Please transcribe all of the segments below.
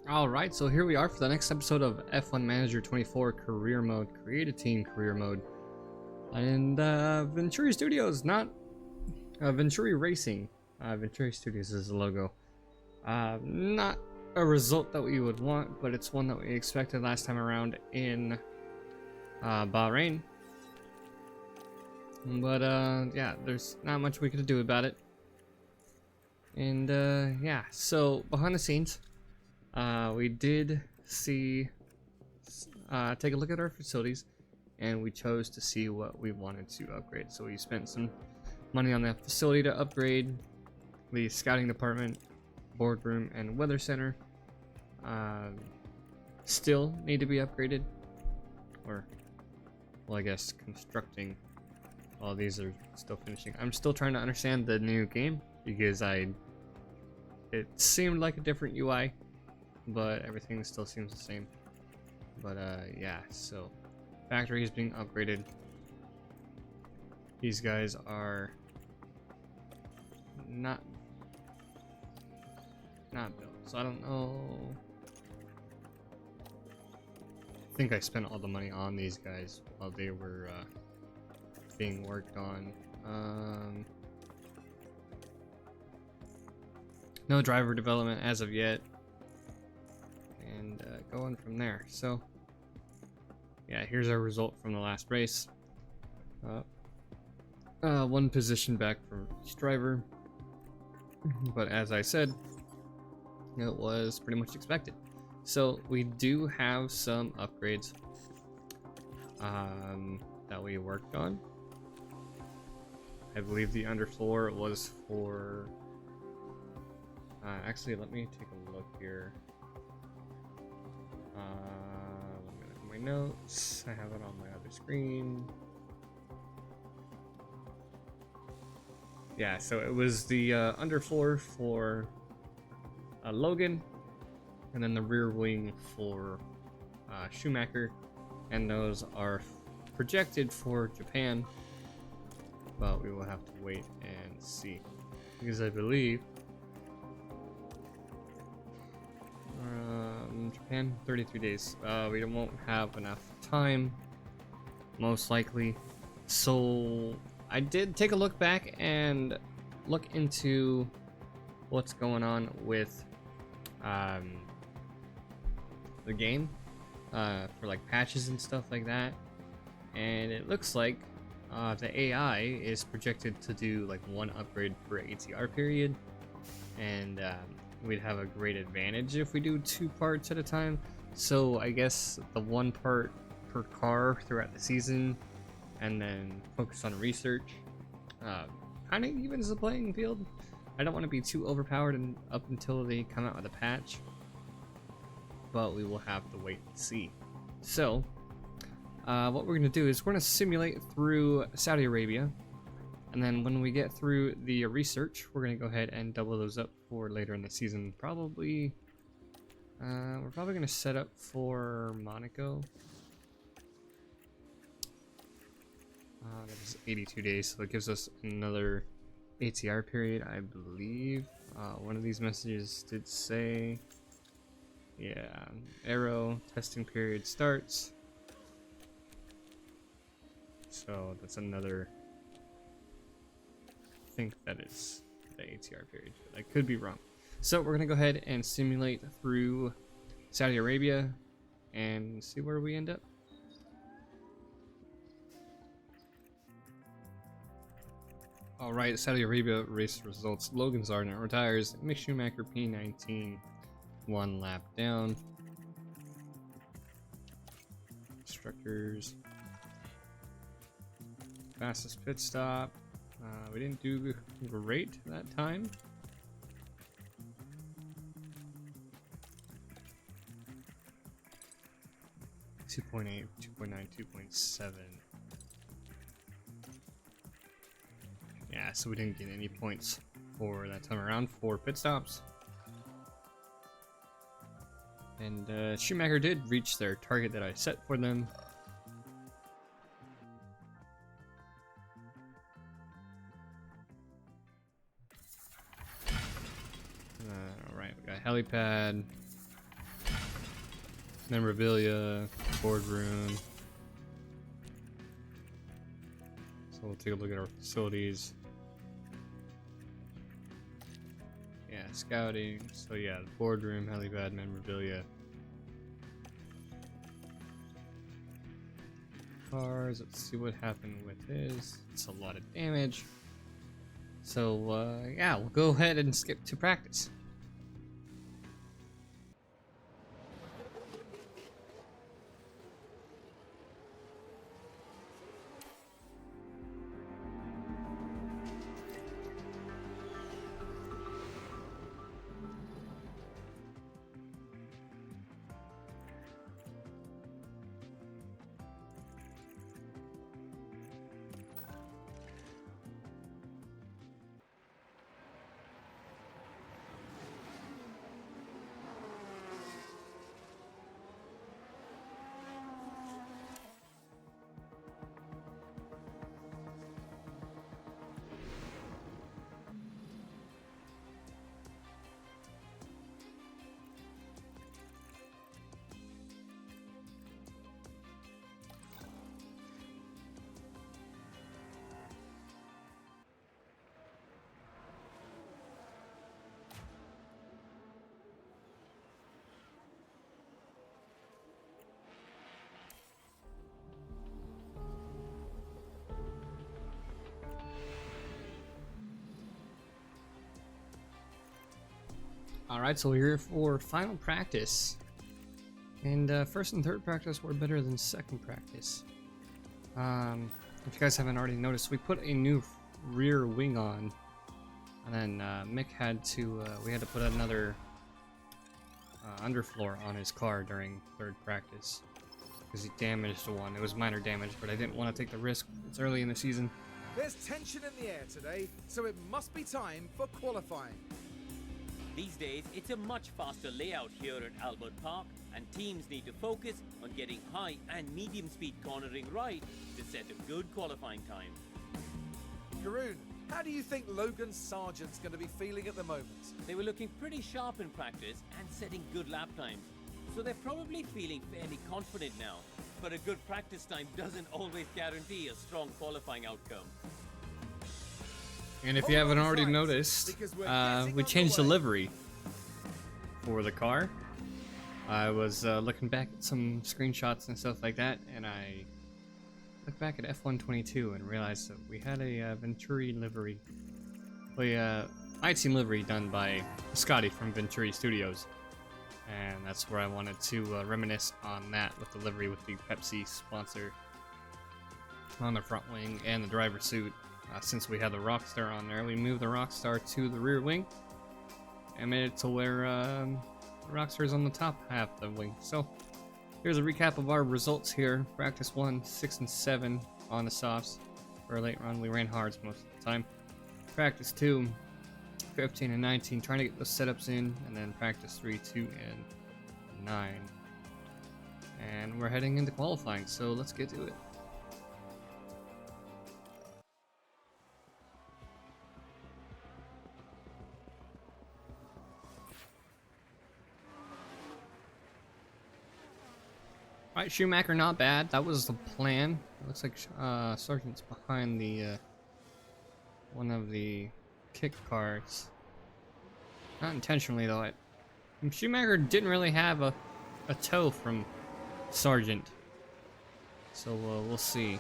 Alright, so here we are for the next episode of F1M24 Career Mode, Create a Team Career Mode. And Venturi Studios, not Venturi Racing. Venturi Studios is the logo. Not a result that we would want, but it's one that we expected last time around in Bahrain. But yeah, there's not much we could do about it. And yeah, so behind the scenes, we did see, take a look at our facilities, and we chose to see what we wanted to upgrade. So we spent some money on that facility to upgrade the scouting department, boardroom, and weather center. Still need to be upgraded, or well, I guess constructing. All these are still finishing. I'm still trying to understand the new game because it seemed like a different UI, but everything still seems the same. But yeah, so factory is being upgraded. These guys are not built, so I don't know. I think I spent all the money on these guys while they were being worked on. No driver development as of yet, and going from there. So yeah, here's our result from the last race. One position back for each driver, but as I said, it was pretty much expected. So we do have some upgrades that we worked on. I believe the underfloor was for actually, let me take a look here. Let me look at my notes. I have it on my other screen. Yeah, so it was the underfloor for Logan, and then the rear wing for Schumacher, and those are projected for Japan, but we will have to wait and see, because I believe Japan 33 days. We won't have enough time, most likely. So I did take a look back and look into what's going on with the game for like patches and stuff like that, and it looks like the AI is projected to do like one upgrade per ATR period, and we'd have a great advantage if we do 2 parts at a time. So I guess the 1 part per car throughout the season, and then focus on research, kind of evens the playing field. I don't want to be too overpowered and up until they come out with a patch, but we will have to wait and see. So what we're going to do is we're going to simulate through Saudi Arabia, and then when we get through the research, we're going to go ahead and double those up for later in the season. Probably we're probably going to set up for Monaco. That is 82 days, so it gives us another ATR period, I believe. One of these messages did say, yeah, aero testing period starts. So that's another, I think that is the ATR period. I could be wrong. So we're gonna go ahead and simulate through Saudi Arabia and see where we end up. Alright, Saudi Arabia race results. Logan Sargent retires. Mick Schumacher P19, 1 lap down. Instructors. Fastest pit stop. We didn't do great that time. .8, 2.9, 2.7. Yeah, so we didn't get any points for that time around for pit stops. And Schumacher did reach their target that I set for them. Alright, we got helipad. memorabilia, boardroom. So we'll take a look at our facilities. Yeah, scouting. So yeah, the boardroom, helipad, memorabilia. Cars, let's see what happened with this. It's a lot of damage. So yeah, we'll go ahead and skip to practice. Alright, so we're here for final practice. And first and third practice were better than second practice. If you guys haven't already noticed, we put a new rear wing on. And then Mick had to, we had to put another underfloor on his car during third practice. Because he damaged one. It was minor damage, but I didn't want to take the risk. It's early in the season. There's tension in the air today, so it must be time for qualifying. These days, it's a much faster layout here at Albert Park, and teams need to focus on getting high and medium speed cornering right to set a good qualifying time. Karoon, how do you think Logan Sargent's going to be feeling at the moment? They were looking pretty sharp in practice and setting good lap times, so they're probably feeling fairly confident now. But a good practice time doesn't always guarantee a strong qualifying outcome. And if you haven't already noticed, we changed the livery for the car. I was looking back at some screenshots and stuff like that, and I looked back at F1M24 and realized that we had a Venturi livery. I-Team livery done by Scotty from Venturi Studios. And that's where I wanted to reminisce on that with the livery with the Pepsi sponsor on the front wing and the driver's suit. Since we had the Rockstar on there, we moved the Rockstar to the rear wing and made it to where the Rockstar is on the top half of the wing. So here's a recap of our results here. Practice 1, 6 and 7 on the softs. For a late run, we ran hards most of the time. Practice 2, 15 and 19, trying to get those setups in, and then practice 3, 2 and 9. And we're heading into qualifying, so let's get to it. Alright, Schumacher, not bad. That was the plan. It looks like Sargent's behind the one of the kick cars. Not intentionally though. Schumacher didn't really have a tow from Sargent, so we'll see.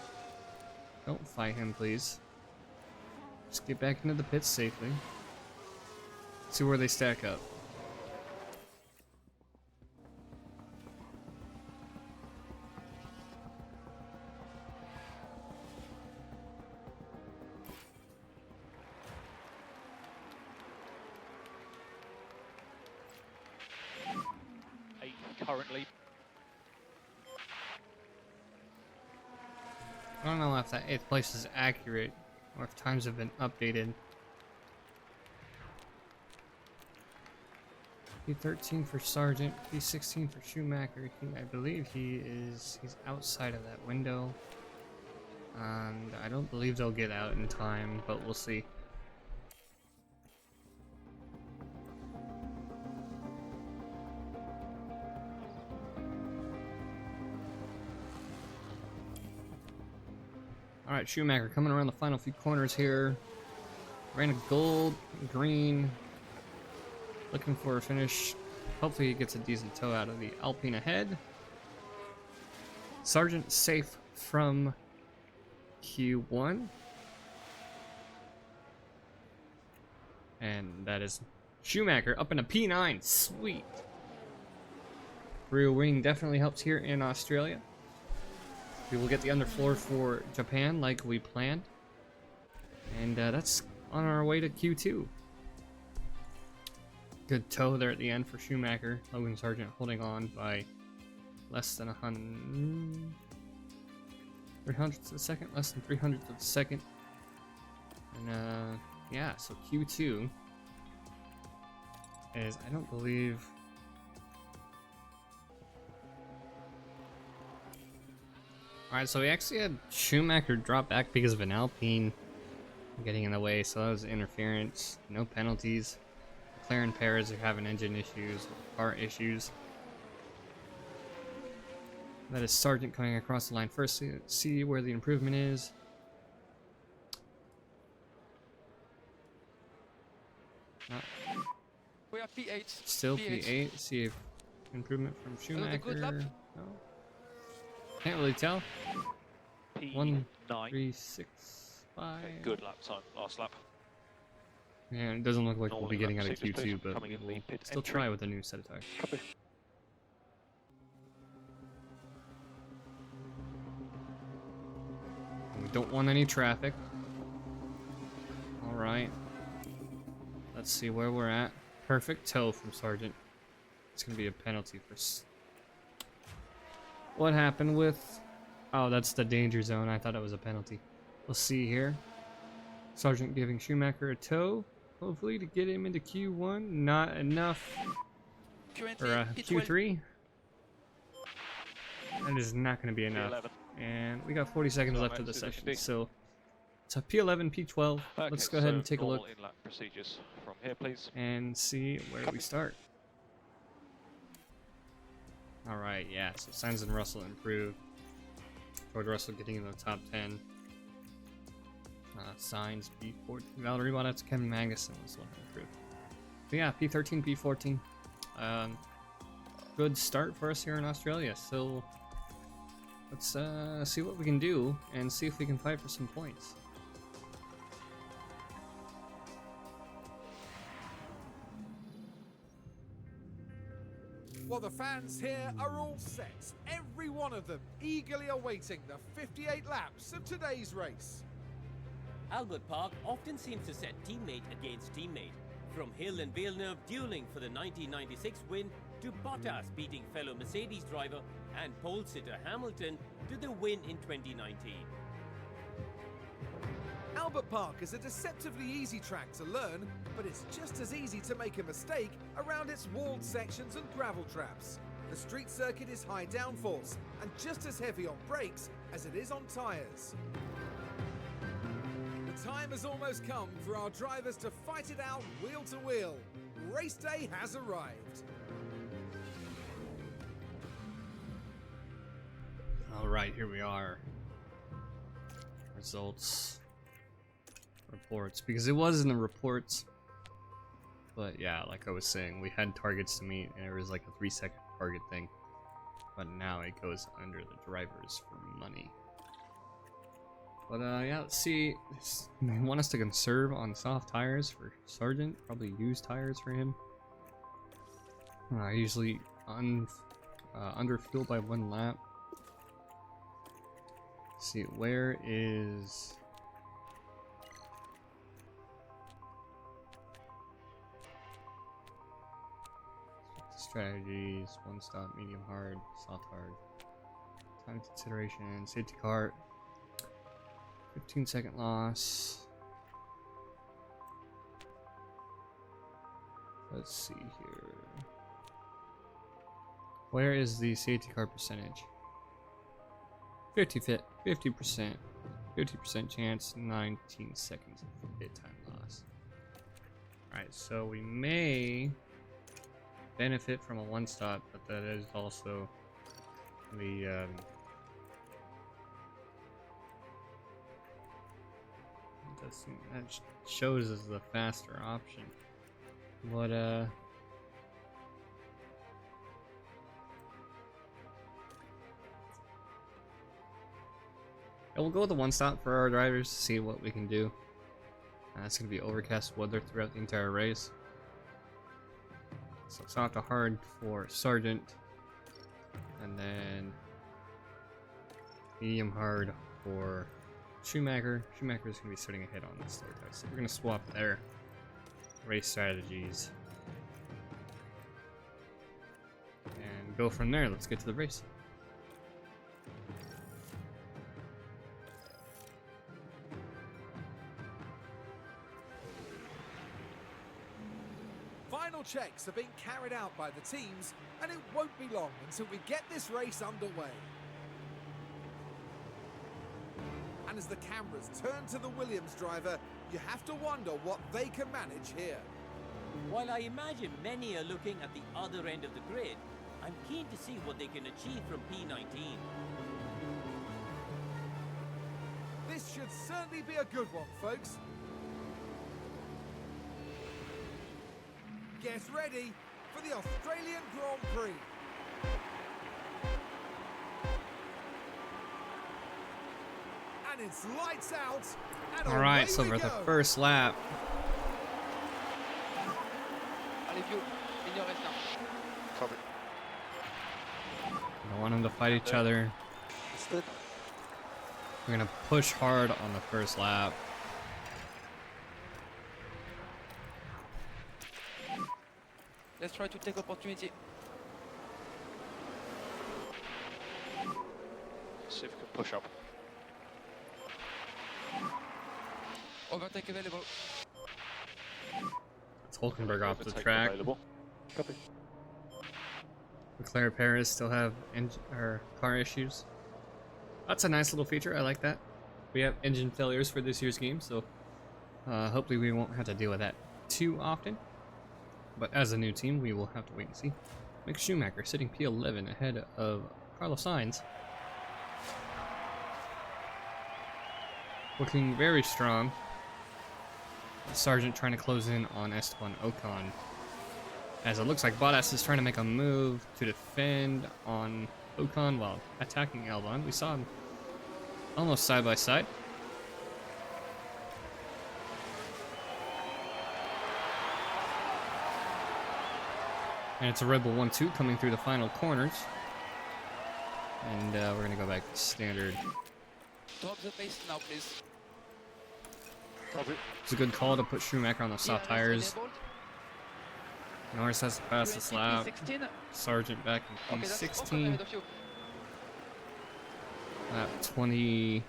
Don't fight him, please. Just get back into the pits safely. See where they stack up. Currently, I don't know if that 8th place is accurate or if times have been updated. P13 for Sargent, P16 for Schumacher. I believe he's outside of that window, and I don't believe they'll get out in time, but we'll see. All right, Schumacher coming around the final few corners here. Ran a gold, green. Looking for a finish. Hopefully he gets a decent tow out of the Alpine ahead. Sargent safe from Q1. And that is Schumacher up in a P9. Sweet. Rear wing definitely helps here in Australia. We will get the underfloor for Japan like we planned. And that's on our way to Q2. Good tow there at the end for Schumacher. Logan Sargent holding on by less than 300ths of a second, less than 300ths of a second. And yeah, so Q2 is, I don't believe. Alright, so we actually had Schumacher drop back because of an Alpine getting in the way, so that was interference. No penalties. McLaren pairs are having engine issues, car issues. That is Sargent coming across the line first to see where the improvement is. We are P8. Still P8. See if improvement from Schumacher. Good lap. No. Can't really tell. P9. 1, 3, 6, 5. Okay, good lap time, last lap. Yeah, it doesn't look like we'll Normally be getting lap out of procedures, Q2, please. but Coming we in the will pit still entry. try with a new set of tires. Copy. We don't want any traffic. Alright. Let's see where we're at. Perfect tow from Sargent. It's going to be a penalty for... What happened with... Oh, that's the danger zone. I thought it was a penalty. We'll see here. Sargent giving Schumacher a tow. Hopefully to get him into Q1. Not enough. Currently, Or P12. Q3. That is not going to be enough. P11. And we got 40 seconds Right, left of the mate, session. 50. So it's a P11, P12. Okay, Let's go ahead and so take a normal look in-lap procedures from here, please. and see where we start. Alright, yeah, so Sainz and Russell improved. George Russell getting in the top 10. Sainz, P14. Valerie Bottas, Kevin Magnussen was one who improved. But yeah, P13, P14. Good start for us here in Australia. So let's see what we can do and see if we can fight for some points. Well, the fans here are all set, every one of them eagerly awaiting the 58 laps of today's race. Albert Park often seems to set teammate against teammate. From Hill and Villeneuve dueling for the 1996 win, to Bottas beating fellow Mercedes driver and pole sitter Hamilton to the win in 2019. Albert Park is a deceptively easy track to learn, but it's just as easy to make a mistake around its walled sections and gravel traps. The street circuit is high downforce and just as heavy on brakes as it is on tyres. The time has almost come for our drivers to fight it out wheel to wheel. Race day has arrived. Alright, here we are. Results. Reports. Because it was in the reports. But yeah, like I was saying, we had targets to meet and it was like a 3-second target thing. But now it goes under the drivers for money. But yeah, let's see. They want us to conserve on soft tires for Sargent. Probably used tires for him. I usually under fuel by 1 lap. Let's see, where is... Strategies, 1 stop, medium hard, soft hard. Time consideration, safety car. 15-second loss. Let's see here. Where is the safety car percentage? 50%. 50% chance, 19 seconds of pit time loss. Alright, so we may benefit from a 1-stop, but that is also the does seem that shows as the faster option. But we'll go with the one stop for our drivers to see what we can do. It's gonna be overcast weather throughout the entire race. So soft to hard for Sargent, and then medium hard for Schumacher. Schumacher is going to be sitting ahead on this third guy, so we're going to swap their race strategies and go from there. Let's get to the race. Final checks are being carried out by the teams, and it won't be long until we get this race underway. And as the cameras turn to the Williams driver, you have to wonder what they can manage here. While I imagine many are looking at the other end of the grid, I'm keen to see what they can achieve from P19. This should certainly be a good one, folks. Get ready for the Australian Grand Prix. And it's lights out. And All right, away so we for the go. first lap, Allez, Pio, Ligne reste là. Copy. I don't want them to fight each other. Understood. We're going to push hard on the first lap. Let's try to take opportunity. See if we can push up. Overtake available. It's Hulkenberg off the Overtake track. Available. Copy. Leclerc Paris still have car issues. That's a nice little feature. I like that. We have engine failures for this year's game, so hopefully we won't have to deal with that too often. But as a new team, we will have to wait and see. Mick Schumacher sitting P11 ahead of Carlos Sainz. Looking very strong. Sargent trying to close in on Esteban Ocon. As it looks like Bottas is trying to make a move to defend on Ocon while attacking Albon. We saw him almost side by side. And it's a Red Bull 1-2 coming through the final corners. And we're going to go back to standard. Drop the pace now, please. Copy. It's a good call to put Schumacher on the soft tires. Norris has the fastest lap. Sargent back in P16. Lap 23.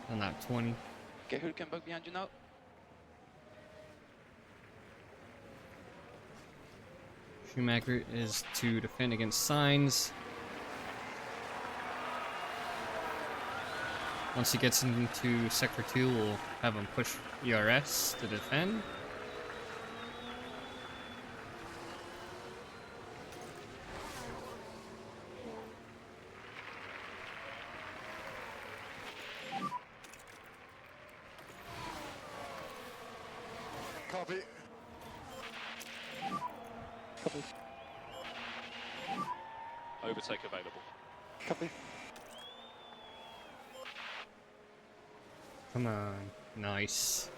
And lap 20. Okay, Hulkenberg behind you now. Schumacher is to defend against Sainz. Once he gets into Sector 2, we'll have him push ERS to defend. Copy. Copy. Overtake available. Copy. Come on. Nice.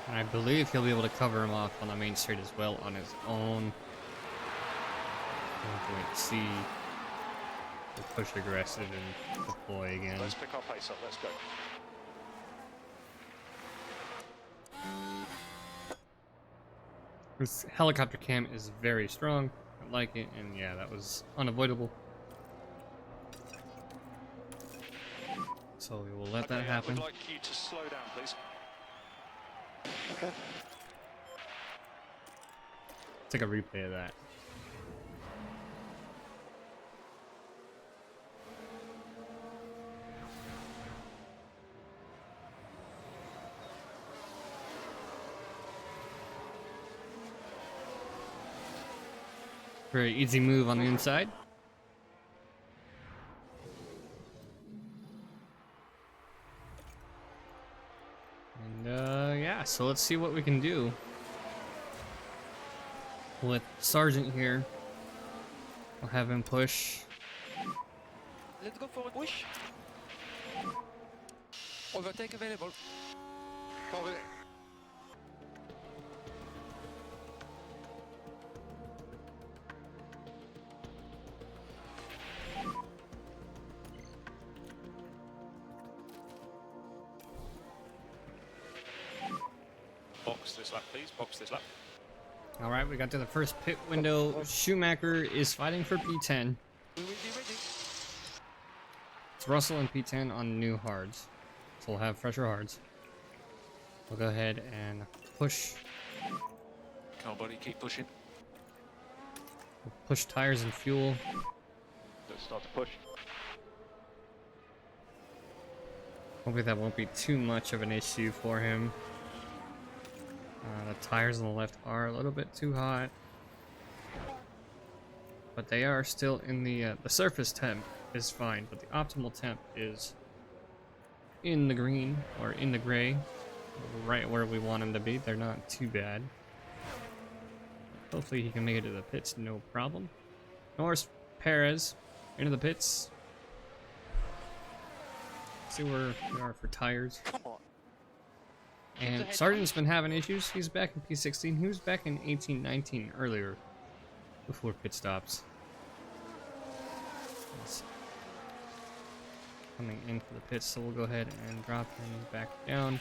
And I believe he'll be able to cover him off on the main straight as well on his own. We'll have to wait and see. We'll push aggressive and deploy again. Let's pick our pace up. Let's go. This helicopter cam is very strong. I like it, and yeah, that was unavoidable. So we will let that happen. I would like you to slow down, please. Okay. Take a replay of that. Very easy move on the inside. And yeah, so let's see what we can do with Sergeant here. We'll have him push. Let's go for a push. Overtake available. Copy. Box this lap, please. Box this lap. All right, we got to the first pit window. Schumacher is fighting for P10. We will be ready. It's Russell and P10 on new hards. So we'll have fresher hards. We'll go ahead and push. Come on, buddy. Keep pushing. We'll push tires and fuel. Let's start to push. Hopefully that won't be too much of an issue for him. The tires on the left are a little bit too hot, but they are still in the surface temp is fine, but the optimal temp is in the green or in the gray, right where we want them to be. They're not too bad. Hopefully he can make it to the pits, no problem. Norris Perez into the pits. See where we are for tires. Come on. And Sergeant's been having issues. He's back in P16. He was back in 18-19 earlier, before pit stops. He's coming in for the pits, so we'll go ahead and drop him back down.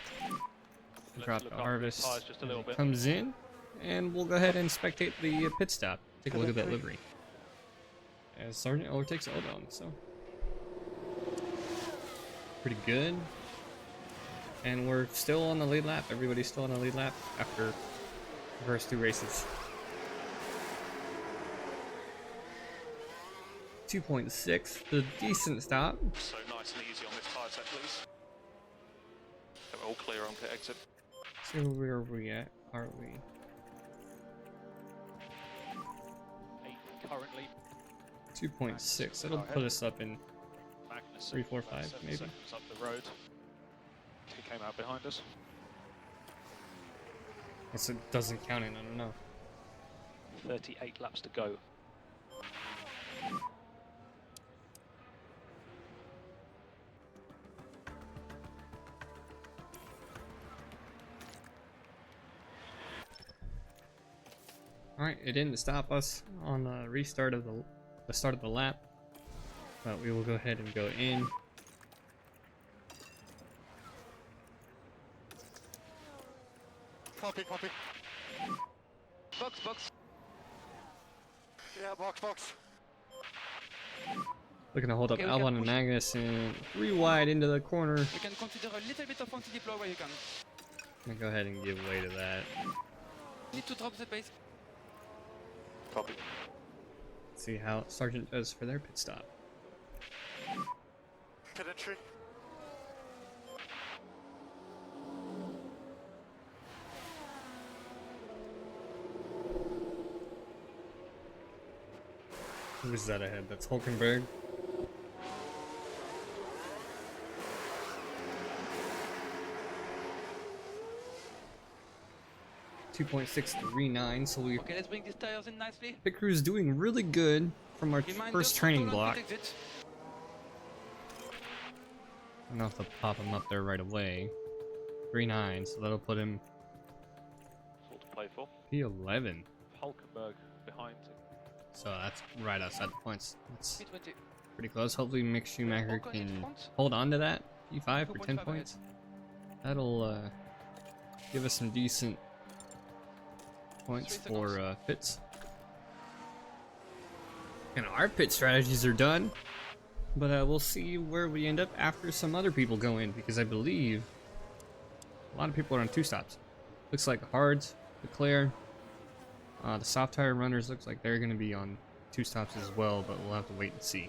Drop the harvest. Just a little bit. Comes in, and we'll go ahead and spectate the pit stop. Take a look at that livery. As Sergeant overtakes Odom, so pretty good. And we're still on the lead lap. Everybody's still on the lead lap after the first two races. 2.6, the decent stop. So nice and easy on this tyre set, please. So we're all clear on pit exit. So where are we at? Are we? 8 currently. 2.6. That'll put us up in Magnus 3, 4, 5, 7 maybe. seconds up the road. He came out behind us. Guess it doesn't count it, I don't know. 38 laps to go. Alright, it didn't stop us on the restart of the start of the lap. But we will go ahead and go in. Copy, copy. Box, box. Yeah, box. Looking to hold up Okay, we can Albon and push. Magnus and 3 wide into the corner. You can consider a little bit of anti-deploy where you can. I'm gonna go ahead and give way to that. Need to drop the pace. Copy. See how Sergeant does for their pit stop. Pit entry. Who's that ahead? That's Hulkenberg. .639, so we Okay, let's bring these tires in nicely. pit crew's doing really good from our Remind first us to training run block. pit exit. I don't know if they'll pop him up there right away. 3.9, so that'll put him All to play for. P11. Hulkenberg behind. So that's right outside the points. That's P20. pretty close. Hopefully Mick Schumacher Ocon in can front. hold on to that P5 for 10 2.5 points. That'll give us some decent points 3 for seconds. pits. And our pit strategies are done, but we'll see where we end up after some other people go in, because I believe a lot of people are on 2 stops. Looks like Hards, Leclerc, the soft tire runners looks like they're going to be on 2 stops as well, but we'll have to wait and see.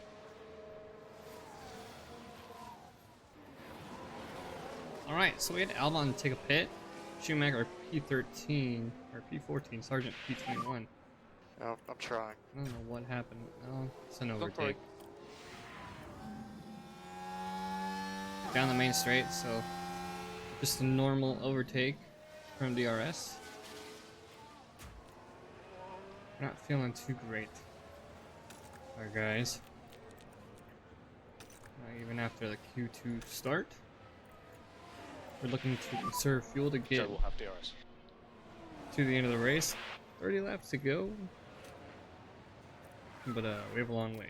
Alright, so we had Albon take a pit, Schumacher P13, or P14, Sergeant P21. No, I'm trying. I don't know what happened. Oh, it's an Don't overtake. worry. Down the main straight, so just a normal overtake from DRS. Not feeling too great, our guys. Even after the Q2 start, we're looking to conserve fuel to get Joe will have DRS. to the end of the race. 30 laps to go, but we have a long way.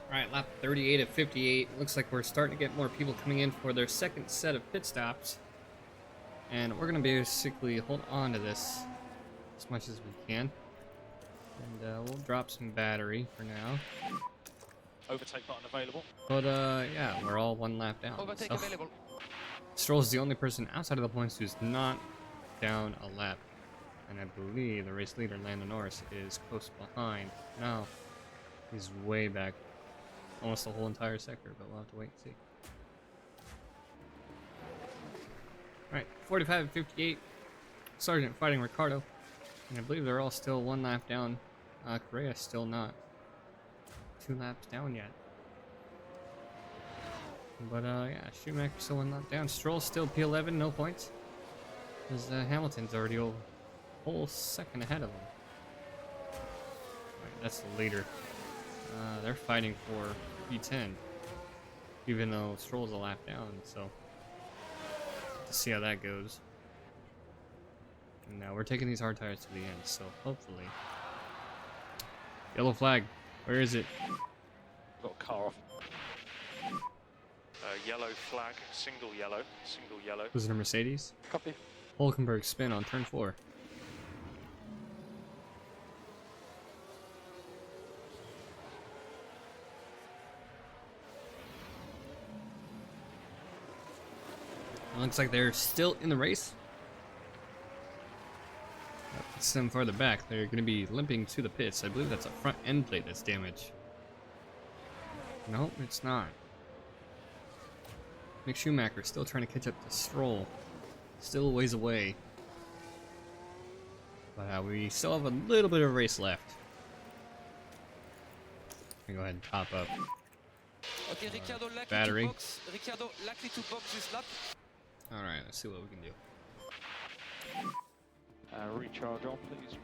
Alright, lap 38 of 58. Looks like we're starting to get more people coming in for their second set of pit stops. And we're going to basically hold on to this as much as we can. And we'll drop some battery for now. Overtake button available. But yeah, we're all one lap down. Overtake So available. Stroll's the only person outside of the points who's not down a lap. And I believe the race leader, Lando Norris, is close behind. No, he's way back. Almost the whole entire sector, but we'll have to wait and see. Alright, 45 58. Sargent fighting Ricardo. And I believe they're all still one lap down. Correa's still not 2 laps down yet. But yeah, Schumacher's still one lap down. Stroll's still P11, no points. Because Hamilton's already a whole second ahead of him. Alright, that's the leader. They're fighting for P10, even though Stroll's a lap down, so to see how that goes. And now we're taking these hard tires to the end, so hopefully. Yellow flag, where is it? Got a car off. Yellow flag, single yellow. Was it a Mercedes? Copy. Hulkenberg spin on turn 4. Looks like they're still in the race. Puts them farther back. They're going to be limping to the pits. I believe that's a front end plate that's damaged. Nope, it's not. Mick Schumacher still trying to catch up to Stroll. Still a ways away. But we still have a little bit of race left. Go ahead and top up. Okay, Ricciardo likely battery. to box. Ricciardo likely to box this lap. Alright, let's see what we can do. Recharge on, please.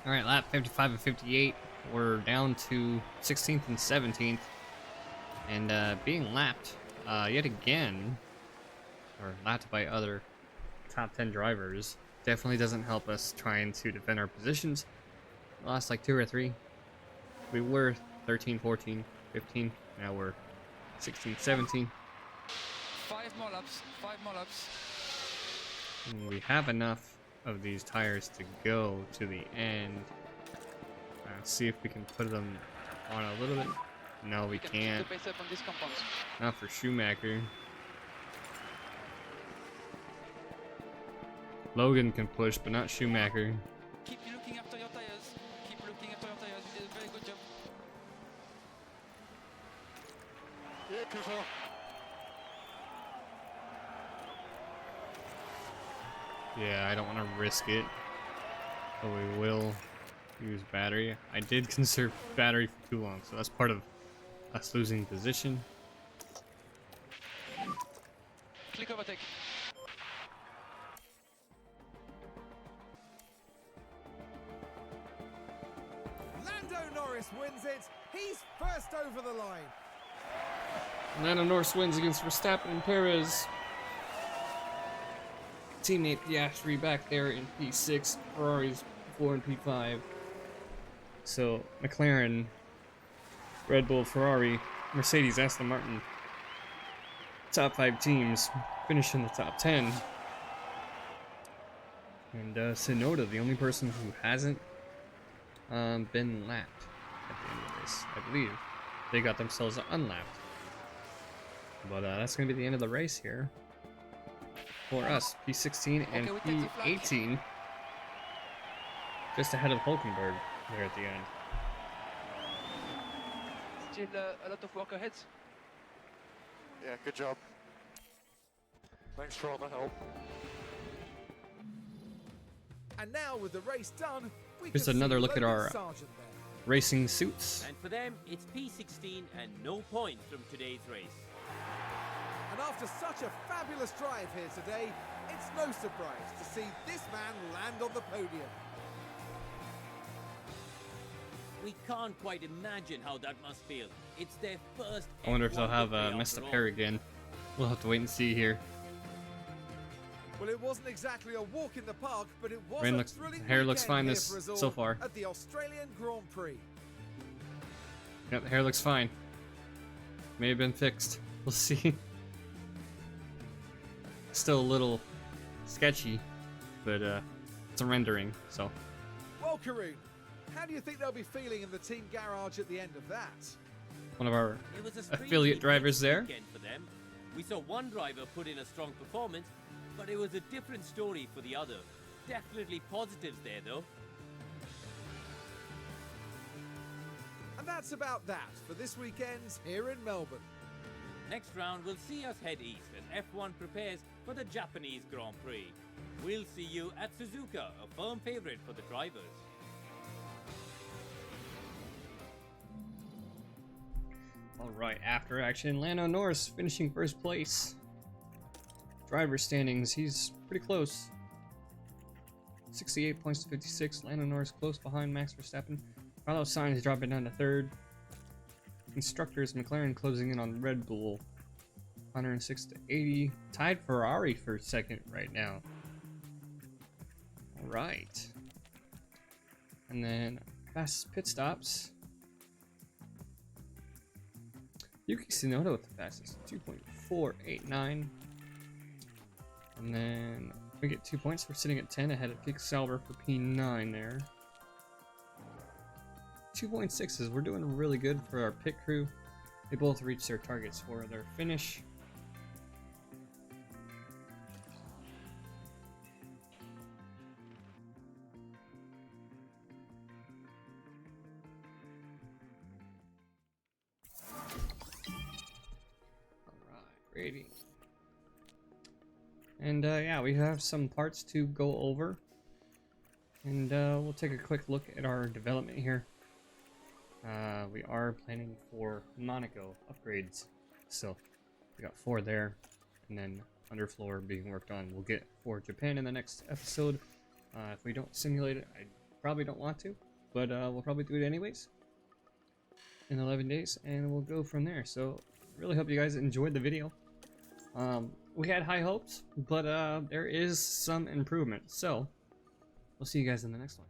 Alright, lap 55 and 58. We're down to 16th and 17th. And being lapped yet again, or lapped by other top 10 drivers, definitely doesn't help us trying to defend our positions. We lost like 2 or 3. We were 13, 14, 15. Now we're 16, 17. 5 more laps. 5 more laps. And we have enough of these tires to go to the end. Let's see if we can put them on a little bit. No, we Can can't. keep the pace up on this compound. Not for Schumacher. Logan can push, but not Schumacher. Keep looking after your tires. Keep looking after your tires. You did a very good job. Yeah, I don't want to risk it. But we will use battery. I did conserve battery for too long, so that's part of us losing position. Click overtake. Lando Norris wins it. He's first over the line. Lando Norris wins against Verstappen and Perez. Teammate Piastri back there in P6. Ferrari's 4 and P5. So McLaren, Red Bull, Ferrari, Mercedes, Aston Martin, top 5 teams finish in the top 10. And Tsunoda, the only person who hasn't been lapped at the end of this, I believe. They got themselves unlapped. But that's going to be the end of the race here. For us, P16 and Okay, we take the flag. P18. Just ahead of Hulkenberg there at the end. Still a lot of work ahead. Yeah, good job. Thanks for all the help. And now with the race done, we Here's can another see look at Logan our Sargent there. racing suits. And for them, it's P16 and no points from today's race. And after such a fabulous drive here today, it's no surprise to see this man land on the podium. We can't quite imagine how that must feel. It's their first. I wonder if they'll F1 have victory a messed after up all. hair again. We'll have to wait and see here. Well, it wasn't exactly a walk in the park, but it was Rain a looks- thrilling hair looks weekend fine here this- for us all so far. at the Australian Grand Prix. Yep, the hair looks fine. May have been fixed. We'll see. Still a little sketchy, but it's a rendering, so. Well, Karoon, how do you think they'll be feeling in the team garage at the end of that? One of our It was a strangely affiliate drivers mixed there. weekend for them. We saw one driver put in a strong performance, but it was a different story for the other. Definitely positives there, though. And that's about that for this weekend here in Melbourne. Next round will see us head east as F1 prepares for the Japanese Grand Prix. We'll see you at Suzuka, a firm favorite for the drivers. Alright, after action, Lando Norris finishing first place. Driver standings, he's pretty close. 68 points to 56. Lando Norris close behind Max Verstappen. Carlos Sainz dropping down to third. Constructors, McLaren closing in on Red Bull. 106 to 80. Tied Ferrari for second right now. Alright. And then fastest pit stops. Yuki Tsunoda with the fastest, 2.489. And then we get 2 points. We're sitting at 10 ahead of Kick Sauber for P9 there. 2.6s. We're doing really good for our pit crew. They both reached their targets for their finish. Rating. And yeah, we have some parts to go over. And we'll take a quick look at our development here. We are planning for Monaco upgrades. So we got 4 there. And then underfloor being worked on. We'll get for Japan in the next episode. If we don't simulate it, I probably don't want to. But we'll probably do it anyways. In 11 days. And we'll go from there. So really hope you guys enjoyed the video. We had high hopes, but there is some improvement. So, we'll see you guys in the next one.